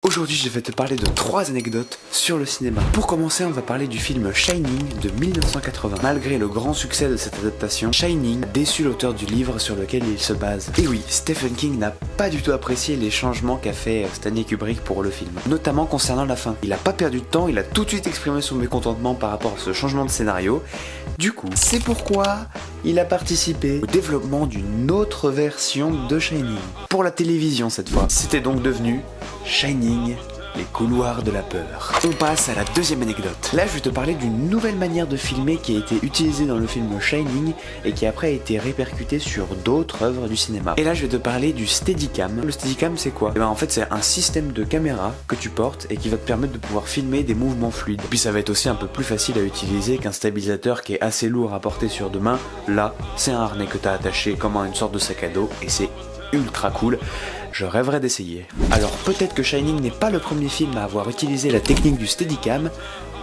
Aujourd'hui je vais te parler de 3 anecdotes sur le cinéma. Pour commencer, on va parler du film Shining de 1980. Malgré le grand succès de cette adaptation, Shining a déçu l'auteur du livre sur lequel il se base. Et oui, Stephen King n'a pas du tout apprécié les changements qu'a fait Stanley Kubrick pour le film, notamment concernant la fin. Il a pas perdu de temps, il a tout de suite exprimé son mécontentement par rapport à ce changement de scénario. Du coup, c'est pourquoi il a participé au développement d'une autre version de Shining. Pour la télévision cette fois. C'était donc devenu Shining, les couloirs de la peur. On passe à la deuxième anecdote. Là, je vais te parler d'une nouvelle manière de filmer qui a été utilisée dans le film Shining et qui après a été répercutée sur d'autres œuvres du cinéma. Et là, je vais te parler du Steadicam. Le Steadicam, c'est quoi? En fait, c'est un système de caméra que tu portes et qui va te permettre de pouvoir filmer des mouvements fluides. Et puis, ça va être aussi un peu plus facile à utiliser qu'un stabilisateur qui est assez lourd à porter sur deux mains. Là, c'est un harnais que tu as attaché comme à une sorte de sac à dos et c'est ultra cool. Je rêverais d'essayer. Alors peut-être que Shining n'est pas le premier film à avoir utilisé la technique du Steadicam,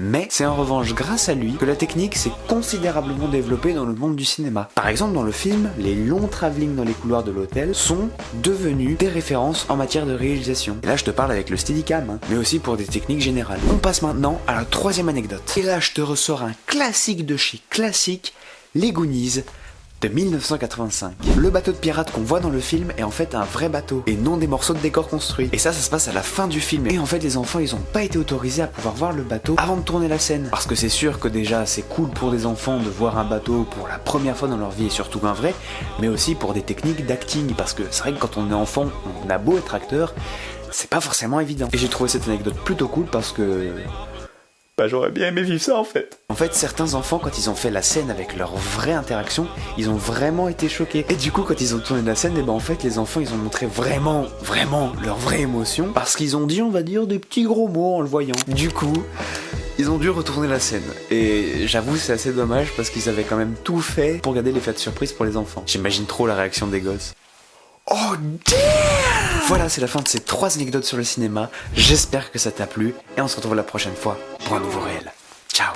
mais c'est en revanche grâce à lui que la technique s'est considérablement développée dans le monde du cinéma. Par exemple dans le film, les longs travelling dans les couloirs de l'hôtel sont devenus des références en matière de réalisation. Et là je te parle avec le Steadicam, mais aussi pour des techniques générales. On passe maintenant à la troisième anecdote. Et là je te ressors un classique de chez classique, les Goonies de 1985. Le bateau de pirate qu'on voit dans le film est en fait un vrai bateau et non des morceaux de décor construits. Et ça se passe à la fin du film. Et en fait les enfants ils ont pas été autorisés à pouvoir voir le bateau avant de tourner la scène. Parce que c'est sûr que déjà c'est cool pour des enfants de voir un bateau pour la première fois dans leur vie et surtout un vrai, mais aussi pour des techniques d'acting. Parce que c'est vrai que quand on est enfant, on a beau être acteur, c'est pas forcément évident. Et j'ai trouvé cette anecdote plutôt cool parce que j'aurais bien aimé vivre ça en fait. En fait, certains enfants, quand ils ont fait la scène avec leur vraie interaction, ils ont vraiment été choqués. Et du coup, quand ils ont tourné la scène, et en fait, les enfants, ils ont montré vraiment leur vraie émotion. Parce qu'ils ont dit, on va dire, des petits gros mots en le voyant. Du coup, ils ont dû retourner la scène. Et j'avoue, c'est assez dommage parce qu'ils avaient quand même tout fait pour garder l'effet de surprise pour les enfants. J'imagine trop la réaction des gosses. Oh damn! Voilà, c'est la fin de ces 3 anecdotes sur le cinéma. J'espère que ça t'a plu et on se retrouve la prochaine fois pour un nouveau réel. Ciao!